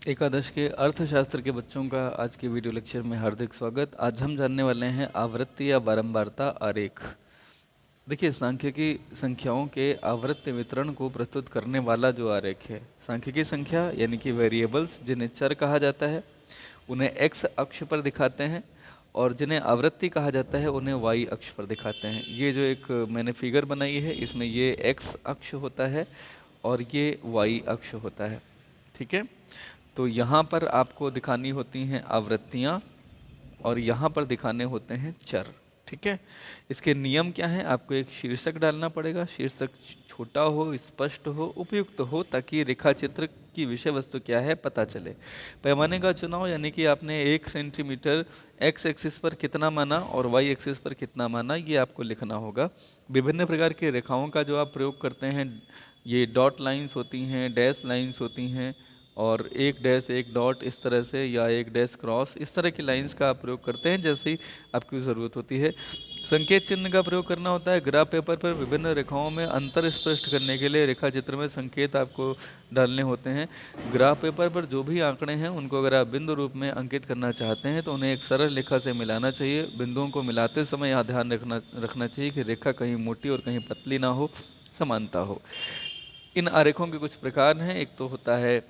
एकादश के अर्थशास्त्र के बच्चों का आज के वीडियो लेक्चर में हार्दिक स्वागत। आज हम जानने वाले हैं आवृत्ति या बारंबारता आरेख। देखिए, सांख्यिकी संख्याओं के आवृत्ति वितरण को प्रस्तुत करने वाला जो आरेख है, सांख्यिकी संख्या यानी कि वेरिएबल्स जिन्हें चर कहा जाता है उन्हें एक्स अक्ष पर दिखाते हैं, और जिन्हें आवृत्ति कहा जाता है उन्हें वाई अक्ष पर दिखाते हैं। ये जो एक मैंने फिगर बनाई है, इसमें ये एक्स अक्ष होता है और ये वाई अक्ष होता है। ठीक है, तो यहाँ पर आपको दिखानी होती हैं आवृत्तियाँ और यहाँ पर दिखाने होते हैं चर। ठीक है, इसके नियम क्या हैं? आपको एक शीर्षक डालना पड़ेगा। शीर्षक छोटा हो, स्पष्ट हो, उपयुक्त हो, ताकि रेखा चित्र की विषय वस्तु क्या है पता चले। पैमाने का चुनाव यानी कि आपने 1 सेंटीमीटर एक्स एक्सिस पर कितना माना और वाई एक्सिस पर कितना माना, ये आपको लिखना होगा। विभिन्न प्रकार की रेखाओं का जो आप प्रयोग करते हैं, ये डॉट लाइन्स होती हैं, डैश लाइन्स होती हैं, और एक डैश एक डॉट इस तरह से, या एक डैश क्रॉस, इस तरह की लाइंस का आप प्रयोग करते हैं जैसे ही आपकी ज़रूरत होती है। संकेत चिन्ह का प्रयोग करना होता है। ग्राफ पेपर पर विभिन्न रेखाओं में अंतर स्पष्ट करने के लिए रेखा चित्र में संकेत आपको डालने होते हैं। ग्राफ पेपर पर जो भी आंकड़े हैं उनको अगर आप बिंदु रूप में अंकित करना चाहते हैं तो उन्हें एक सरल रेखा से मिलाना चाहिए। बिंदुओं को मिलाते समय यहाँ ध्यान रखना चाहिए कि रेखा कहीं मोटी और कहीं पतली ना हो, समानता हो। इन आरेखों के कुछ प्रकार हैं। एक तो होता है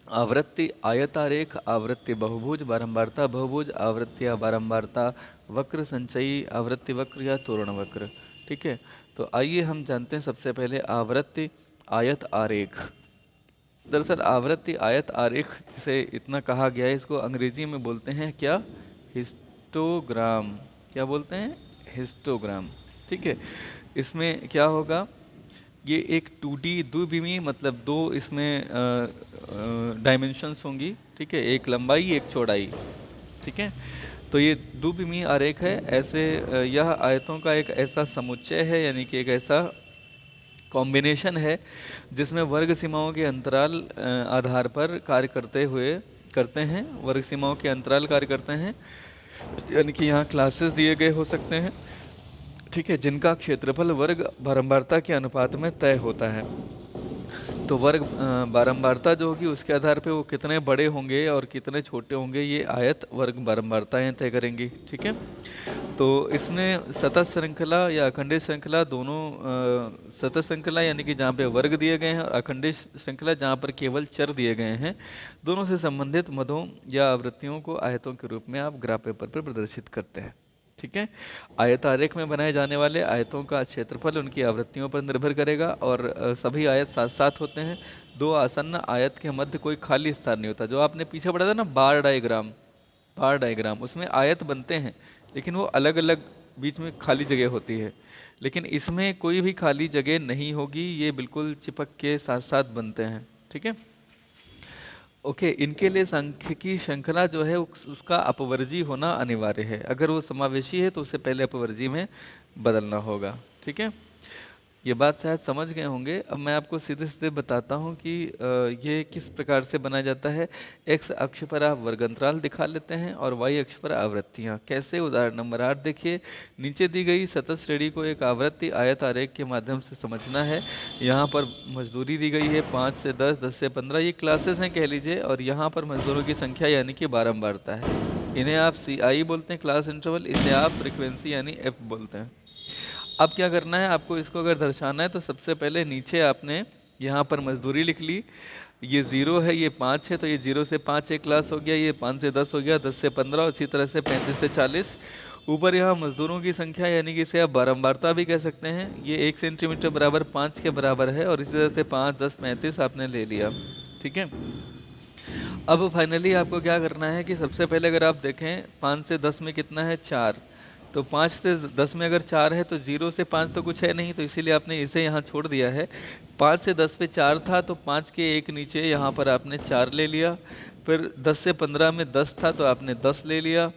आवृत्ति आयतारेख, आवृत्ति बहुभुज, बारंबारता बहुभुज, आवृत्ति या बारंबारता वक्र, संचयी, आवृत्ति वक्र या तोरण वक्र। ठीक है, तो आइए हम जानते हैं सबसे पहले आवृत्ति आयत आरेख। दरअसल आवृत्ति आयत आरेख जिसे इतना कहा गया है, इसको अंग्रेजी में बोलते हैं क्या? हिस्टोग्राम। क्या बोलते हैं? हिस्टोग्राम। ठीक है, इसमें क्या होगा, ये एक 2D द्विविमीय, मतलब दो इसमें डायमेंशंस होंगी। ठीक है, एक लंबाई एक चौड़ाई। ठीक है, तो ये द्विविमीय आरेख है। ऐसे यह आयतों का एक ऐसा समुच्चय है, यानी कि एक ऐसा कॉम्बिनेशन है जिसमें वर्ग सीमाओं के अंतराल आधार पर कार्य करते हैं। वर्ग सीमाओं के अंतराल कार्य करते हैं, यानी कि यहाँ क्लासेस दिए गए हो सकते हैं। ठीक है, जिनका क्षेत्रफल वर्ग बारंबारता के अनुपात में तय होता है। तो वर्ग बारंबारता जो होगी उसके आधार पे वो कितने बड़े होंगे और कितने छोटे होंगे, ये आयत वर्ग बारंबारताएं तय करेंगी। ठीक है, तो इसमें सतत श्रृंखला या अखंडित श्रृंखला दोनों, सतत श्रृंखला यानी कि जहाँ पे वर्ग दिए गए हैं, और अखंडित श्रृंखला जहाँ पर केवल चर दिए गए हैं, दोनों से संबंधित मदों या आवृत्तियों को आयतों के रूप में आप ग्राफ पेपर पर प्रदर्शित करते हैं। ठीक है, आयत आरेख में बनाए जाने वाले आयतों का क्षेत्रफल उनकी आवृत्तियों पर निर्भर करेगा, और सभी आयत साथ साथ होते हैं। दो आसन्न आयत के मध्य कोई खाली स्थान नहीं होता। जो आपने पीछे पढ़ा था ना बार डायग्राम, उसमें आयत बनते हैं लेकिन वो अलग अलग बीच में खाली जगह होती है, लेकिन इसमें कोई भी खाली जगह नहीं होगी, ये बिल्कुल चिपक के साथ साथ बनते हैं। ठीक है, ओके, इनके लिए सांख्यिकी श्रृंखला जो है उसका अपवर्जी होना अनिवार्य है। अगर वो समावेशी है तो उससे पहले अपवर्जी में बदलना होगा। ठीक है, ये बात शायद समझ गए होंगे। अब मैं आपको सीधे सीधे बताता हूँ कि ये किस प्रकार से बनाया जाता है। एक्स अक्ष पर आप वर्गंतराल दिखा लेते हैं और वाई अक्ष पर आवृत्तियाँ। कैसे? उदाहरण नंबर 8 देखिए। नीचे दी गई सतत श्रेणी को एक आवृत्ति आयत आरेख के माध्यम से समझना है। यहाँ पर मजदूरी दी गई है 5 से 10, 10 से 15, ये क्लासेस हैं कह लीजिए, और यहाँ पर मजदूरों की संख्या यानी कि बारंबारता है। इन्हें आप CI बोलते हैं, क्लास इंटरवल। इसे आप फ्रिक्वेंसी यानी F बोलते हैं। अब क्या करना है आपको, इसको अगर दर्शाना है तो सबसे पहले नीचे आपने यहाँ पर मजदूरी लिख ली। ये 0 है, ये 5 है, तो ये 0 से 5 एक क्लास हो गया, ये 5 से 10 हो गया, 10 से 15, इसी तरह से 35 से 40। ऊपर यहाँ मजदूरों की संख्या यानी कि इसे आप बारंबारता भी कह सकते हैं। ये 1 सेंटीमीटर बराबर 5 के बराबर है, और इसी तरह से 5, 10, 35 आपने ले लिया। ठीक है, अब फाइनली आपको क्या करना है कि सबसे पहले अगर आप देखें 5 से 10 में कितना है, 4। तो 5 से 10 में अगर 4 है तो 0 से 5 तो कुछ है नहीं, तो इसीलिए आपने इसे यहाँ छोड़ दिया है। 5 से 10 पे 4 था तो 5 के एक नीचे यहाँ पर आपने 4 ले लिया। फिर 10 से 15 में 10 था तो आपने 10 ले लिया।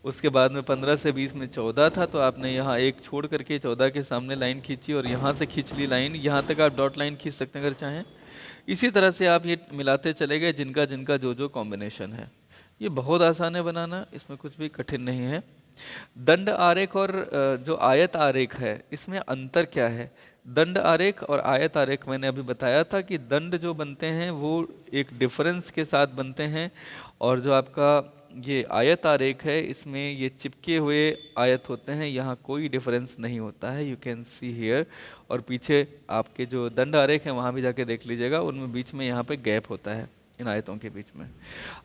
उसके बाद में 15 से 20 में 14 था तो आपने यहाँ एक छोड़ करके 14 के सामने लाइन खींची, और यहाँ से खींच ली लाइन। यहाँ तक आप डॉट लाइन खींच सकते हैं अगर चाहें। इसी तरह से आप ये मिलाते चले गए जिनका जिनका जो जो कॉम्बिनेशन है। ये बहुत आसान है बनाना, इसमें कुछ भी कठिन नहीं है। दंड आरेख और जो आयत आरेख है इसमें अंतर क्या है? दंड आरेख और आयत आरेख मैंने अभी बताया था कि दंड जो बनते हैं वो एक डिफरेंस के साथ बनते हैं, और जो आपका ये आयत आरेख है इसमें ये चिपके हुए आयत होते हैं, यहाँ कोई डिफरेंस नहीं होता है, यू कैन सी हियर। और पीछे आपके जो दंड आरेख है वहाँ भी जाके देख लीजिएगा, उनमें बीच में यहाँ पे गैप होता है इन आयतों के बीच में।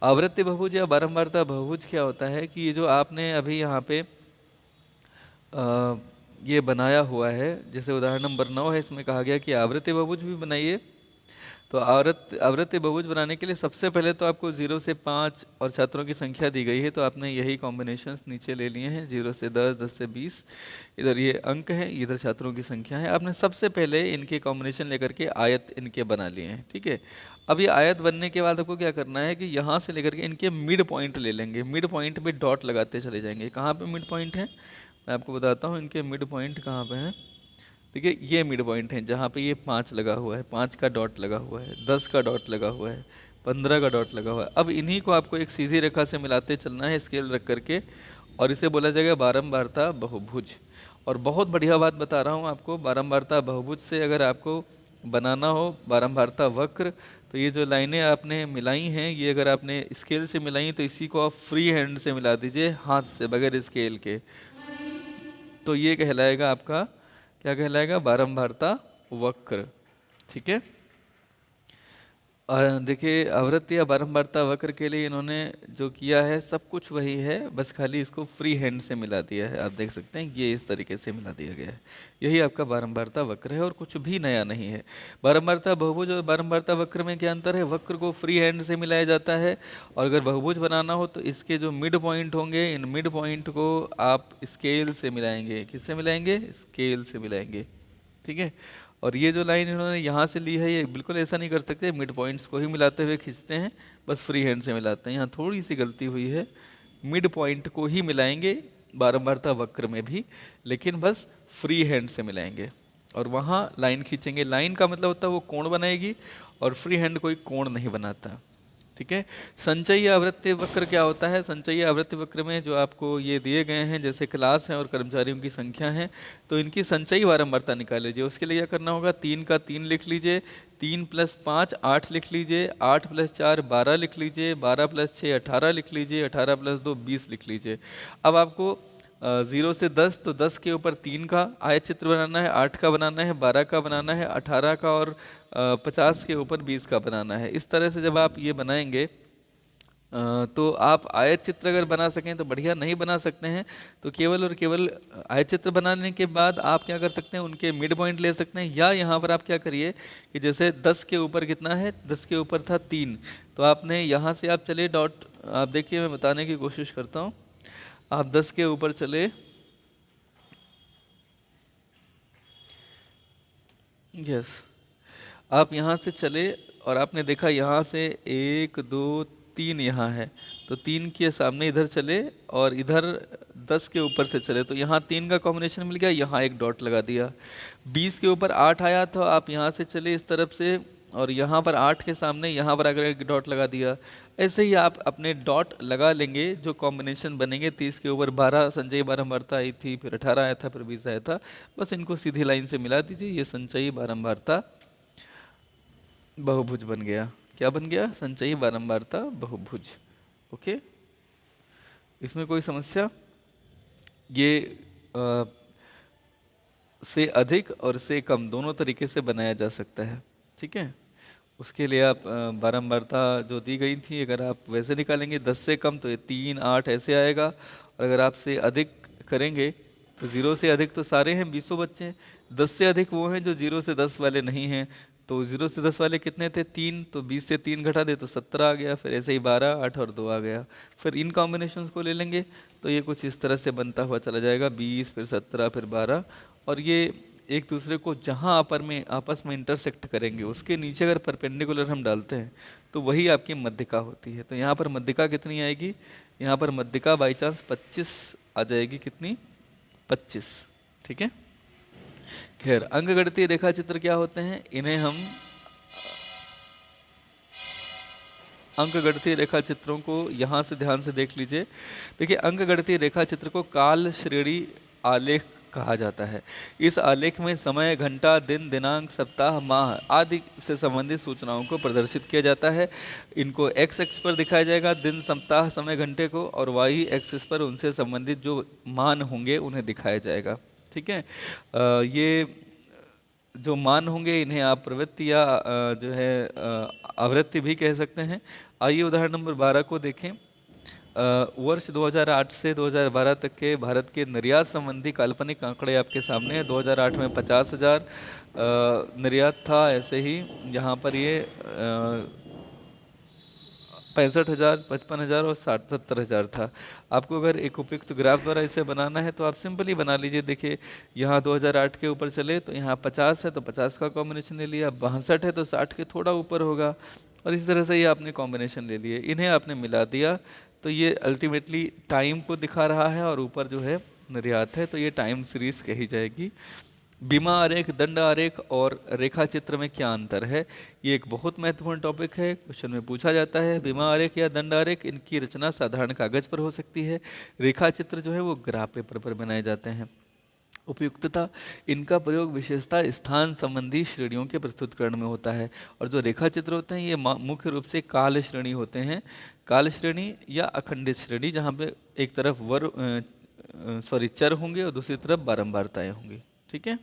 आवृत्ति बहुभुज या बारंबारता बहुभुज क्या होता है कि ये जो आपने अभी यहाँ पे ये बनाया हुआ है, जैसे उदाहरण नंबर 9 है, इसमें कहा गया कि आवृत्ति बहुभुज भी बनाइए। तो आवृत्ति बहुभुज बनाने के लिए सबसे पहले तो आपको 0 से 5 और छात्रों की संख्या दी गई है, तो आपने यही कॉम्बिनेशंस नीचे ले लिए हैं, 0 से 10, 10 से 20। इधर ये अंक है, इधर छात्रों की संख्या है। आपने सबसे पहले इनके कॉम्बिनेशन लेकर के आयत इनके बना लिए हैं, ठीक है। अब ये आयत बनने के बाद आपको क्या करना है कि यहाँ से लेकर के इनके मिड पॉइंट ले लेंगे, मिड पॉइंट पे डॉट लगाते चले जाएंगे। कहाँ पे मिड पॉइंट है मैं आपको बताता हूँ, इनके मिड पॉइंट कहाँ पे हैं। देखिए ये मिड पॉइंट है जहाँ पे ये 5 लगा हुआ है, 5 का डॉट लगा हुआ है, 10 का डॉट लगा हुआ है, 15 का डॉट लगा हुआ है। अब इन्हीं को आपको एक सीधी रेखा से मिलाते चलना है स्केल रख करके, और इसे बोला जाएगा बारंबारता बहुभुज। और बहुत बढ़िया बात बता रहा हूँ आपको, बारंबारता बहुभुज से अगर आपको बनाना हो बारंबारता वक्र, तो ये जो लाइनें आपने मिलाई हैं ये अगर आपने स्केल से मिलाई तो इसी को आप फ्री हैंड से मिला दीजिए, हाथ से, बगैर स्केल के। तो ये कहलाएगा आपका, क्या कहलाएगा? बारंबारता वक्र, ठीक है। देखिए आवृत्ति या बारंबारता वक्र के लिए इन्होंने जो किया है सब कुछ वही है, बस खाली इसको फ्री हैंड से मिला दिया है। आप देख सकते हैं ये इस तरीके से मिला दिया गया है, यही आपका बारंबारता वक्र है और कुछ भी नया नहीं है। बारंबारता बहुभुज और बारंबारता वक्र में क्या अंतर है? वक्र को फ्री हैंड से मिलाया जाता है, और अगर बहुभुज बनाना हो तो इसके जो मिड पॉइंट होंगे, इन मिड पॉइंट को आप स्केल से मिलाएंगे। किससे मिलाएंगे? स्केल से मिलाएंगे, ठीक है। और ये जो लाइन इन्होंने यहाँ से ली है, ये बिल्कुल ऐसा नहीं कर सकते, मिड पॉइंट्स को ही मिलाते हुए खींचते हैं, बस फ्री हैंड से मिलाते हैं। यहाँ थोड़ी सी गलती हुई है, मिड पॉइंट को ही मिलाएंगे बारंबारता वक्र में भी, लेकिन बस फ्री हैंड से मिलाएंगे और वहाँ लाइन खींचेंगे। लाइन का मतलब होता है वो कोण बनाएगी, और फ्री हैंड कोई कोण नहीं बनाता, ठीक है। संचयी आवृत्ति वक्र क्या होता है? संचयी आवृत्ति वक्र में जो आपको ये दिए गए हैं, जैसे क्लास है और कर्मचारियों की संख्या है, तो इनकी संचयी बारंबारता निकाल लीजिए। उसके लिए क्या करना होगा? 3 का 3 लिख लीजिए, 3 + 5 8 लिख लीजिए, 8 + 4 12 लिख लीजिए, 12 + 6 18 लिख लीजिए, 18 + 2 20 लिख लीजिए। अब आपको 0 से 10, तो 10 के ऊपर 3 का आयत चित्र बनाना है, 8 का बनाना है, 12 का बनाना है, 18 का, और 50 के ऊपर 20 का बनाना है। इस तरह से जब आप ये बनाएंगे तो आप आयत चित्र अगर बना सकें तो बढ़िया, नहीं बना सकते हैं तो केवल और केवल आयत चित्र बनाने के बाद आप क्या कर सकते हैं? उनके मिड पॉइंट ले सकते हैं। या यहाँ पर आप क्या करिए कि जैसे 10 के ऊपर कितना है? 10 के ऊपर था 3, तो आपने यहाँ से आप चले डॉट, आप देखिए मैं बताने की कोशिश करता हूँ। आप 10 के ऊपर चले, यस, आप यहाँ से चले और आपने देखा यहाँ से 1 2 3 यहाँ है, तो 3 के सामने इधर चले और इधर 10 के ऊपर से चले, तो यहाँ 3 का कॉम्बिनेशन मिल गया, यहाँ एक डॉट लगा दिया। 20 के ऊपर 8 आया तो आप यहाँ से चले इस तरफ से, और यहाँ पर 8 के सामने यहाँ पर अगर एक डॉट लगा दिया। ऐसे ही आप अपने डॉट लगा लेंगे, जो कॉम्बिनेशन बनेंगे। 30 के ऊपर 12 संचयी बारंबारता आई थी, फिर 18 आया था, फिर 20 आया था, बस इनको सीधी लाइन से मिला दीजिए, ये संचयी बारंबारता बहुभुज बन गया। क्या बन गया? संचयी बारंबारता बहुभुज। ओके, इसमें कोई समस्या? ये अ, से अधिक और से कम दोनों तरीके से बनाया जा सकता है, ठीक है। उसके लिए आप बारंबारता जो दी गई थी, अगर आप वैसे निकालेंगे 10 से कम तो ये 3 8 ऐसे आएगा, और अगर आप से अधिक करेंगे तो 0 से अधिक तो सारे हैं, 20 बच्चे हैं। 10 से अधिक वो हैं जो 0 से 10 वाले नहीं हैं, तो 0 से 10 वाले कितने थे? 3, तो 20 से 3 घटा दे तो 17 आ गया, फिर ऐसे ही 12 8 और 2 आ गया। फिर इन कॉम्बिनेशंस को ले लेंगे तो ये कुछ इस तरह से बनता हुआ चला जाएगा, 20 फिर 17 फिर 12, और ये एक दूसरे को जहाँ आपस में इंटरसेक्ट करेंगे उसके नीचे अगर परपेंडिकुलर हम डालते हैं तो वही आपकी मध्यिका होती है। तो यहाँ पर मध्यिका कितनी आएगी? यहाँ पर मध्यिका बाई चांस 25 आ जाएगी। कितनी? 25, ठीक है। खैर, अंकगणितीय रेखा चित्र क्या होते हैं? इन्हें हम अंकगणितीय रेखा चित्रों को यहाँ से ध्यान से देख लीजिए। देखिए, अंकगणितीय रेखा चित्र को काल श्रेणी आलेख कहा जाता है। इस आलेख में समय, घंटा, दिन, दिनांक, सप्ताह, माह आदि से संबंधित सूचनाओं को प्रदर्शित किया जाता है। इनको एक्स एक्स पर दिखाया जाएगा, दिन, सप्ताह, समय, घंटे को, और वाई एक्सिस पर उनसे संबंधित जो मान होंगे उन्हें दिखाया जाएगा। ठीक है। ये जो मान होंगे इन्हें आप प्रवृत्ति या जो है आवृत्ति भी कह सकते हैं। आइए उदाहरण नंबर 12 को देखें। वर्ष 2008 से 2012 तक के भारत के निर्यात संबंधी काल्पनिक आंकड़े आपके सामने हैं। 2008 में 50,000 निर्यात था, ऐसे ही यहाँ पर ये 65,000, 55,000 और 70,000 था। आपको अगर एक उपयुक्त ग्राफ द्वारा इसे बनाना है तो आप सिंपली बना लीजिए। देखिए, यहाँ 2008 के ऊपर चले तो यहाँ 50 है तो 50 का कॉम्बिनेशन ले लिया, 62 है तो 60 के थोड़ा ऊपर होगा, और इस तरह से ये आपने कॉम्बिनेशन ले लिए, इन्हें आपने मिला दिया तो ये अल्टीमेटली टाइम को दिखा रहा है, और ऊपर जो है निर्यात है, तो ये टाइम सीरीज कही जाएगी। बीमा आरेख, दंड आरेख और रेखा चित्र में क्या अंतर है, ये एक बहुत महत्वपूर्ण टॉपिक है, क्वेश्चन में पूछा जाता है। बीमा आरेख या दंड आरेख, इनकी रचना साधारण कागज पर हो सकती है। रेखा चित्र जो है वो ग्राफ पेपर पर बनाए जाते हैं। उपयुक्तता, इनका प्रयोग विशेषता स्थान संबंधी श्रेणियों के प्रस्तुतिकरण में होता है। और जो रेखा चित्र होते हैं ये मुख्य रूप से काल श्रेणी होते हैं। काल श्रेणी या अखंडित श्रेणी, जहाँ पे एक तरफ चर होंगे और दूसरी तरफ बारंबारताएं होंगी। ठीक है।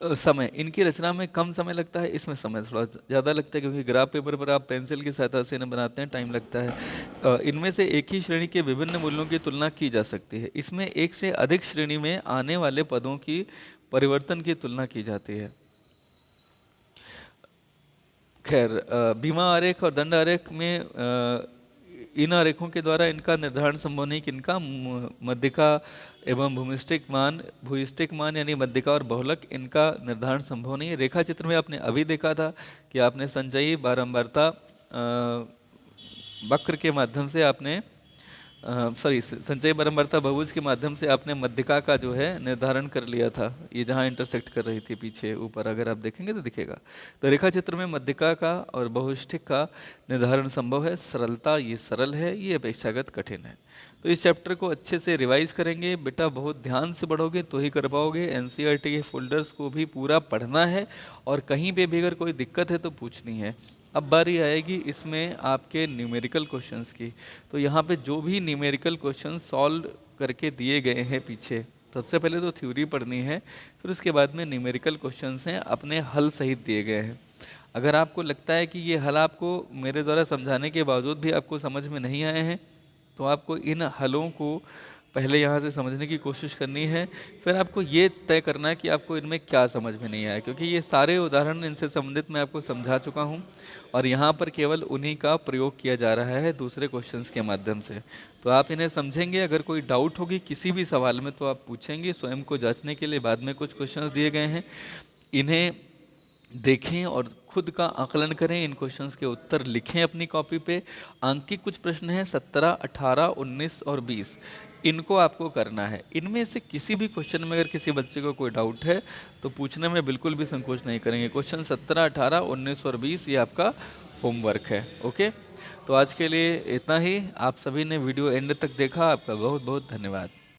समय, इनकी रचना में कम समय लगता है, इसमें समय थोड़ा ज़्यादा लगता है, क्योंकि ग्राफ पेपर पर आप पेंसिल की सहायता से इन्हें बनाते हैं, टाइम लगता है। इनमें से एक ही श्रेणी के विभिन्न मूल्यों की तुलना की जा सकती है। इसमें एक से अधिक श्रेणी में आने वाले पदों की परिवर्तन की तुलना की जाती है। खैर, बीमा आरेख और दंड आरेख में इन आरेखों के द्वारा इनका निर्धारण संभव नहीं कि इनका मध्यिका एवं भूइष्टिक मान यानी मध्यिका और बहुलक, इनका निर्धारण संभव नहीं है। रेखा चित्र में आपने अभी देखा था कि आपने संचयी, बारंबारता, वक्र के माध्यम से आपने संचयी, बारंबारता, बहुभुज के माध्यम से आपने मध्यिका का जो है निर्धारण कर लिया था। ये जहाँ इंटरसेक्ट कर रही थी पीछे ऊपर, अगर आप देखेंगे तो दिखेगा। तो रेखा चित्र में मध्यिका का और बहुष्टिक का निर्धारण संभव है। सरलता, ये सरल है, ये अपेक्षाकृत कठिन है। तो इस चैप्टर को अच्छे से रिवाइज करेंगे बेटा, बहुत ध्यान से पढ़ोगे तो ही कर पाओगे। एनसीईआरटी के फोल्डर्स को भी पूरा पढ़ना है, और कहीं पे भी अगर कोई दिक्कत है तो पूछनी है। अब बारी आएगी इसमें आपके न्यूमेरिकल क्वेश्चंस की। तो यहाँ पे जो भी न्यूमेरिकल क्वेश्चन सॉल्व करके दिए गए हैं पीछे, सबसे पहले तो थ्योरी पढ़नी है, फिर उसके बाद में न्यूमेरिकल क्वेश्चंस हैं, अपने हल सहित दिए गए हैं। अगर आपको लगता है कि ये हल आपको मेरे द्वारा समझाने के बावजूद भी आपको समझ में नहीं आए हैं, तो आपको इन हलों को पहले यहाँ से समझने की कोशिश करनी है, फिर आपको ये तय करना है कि आपको इनमें क्या समझ में नहीं आया, क्योंकि ये सारे उदाहरण इनसे संबंधित मैं आपको समझा चुका हूँ, और यहाँ पर केवल उन्हीं का प्रयोग किया जा रहा है दूसरे क्वेश्चंस के माध्यम से। तो आप इन्हें समझेंगे, अगर कोई डाउट होगी किसी भी सवाल में तो आप पूछेंगे। स्वयं को जांचने के लिए बाद में कुछ क्वेश्चंस दिए गए हैं, इन्हें देखें और खुद का आकलन करें। इन क्वेश्चंस के उत्तर लिखें अपनी कॉपी पे। आंकिक कुछ प्रश्न हैं 17, 18, 19 और 20, इनको आपको करना है। इनमें से किसी भी क्वेश्चन में अगर किसी बच्चे को कोई डाउट है तो पूछने में बिल्कुल भी संकोच नहीं करेंगे। क्वेश्चन 17, 18, 19 और 20 ये आपका होमवर्क है। ओके, तो आज के लिए इतना ही। आप सभी ने वीडियो एंड तक देखा, आपका बहुत बहुत धन्यवाद।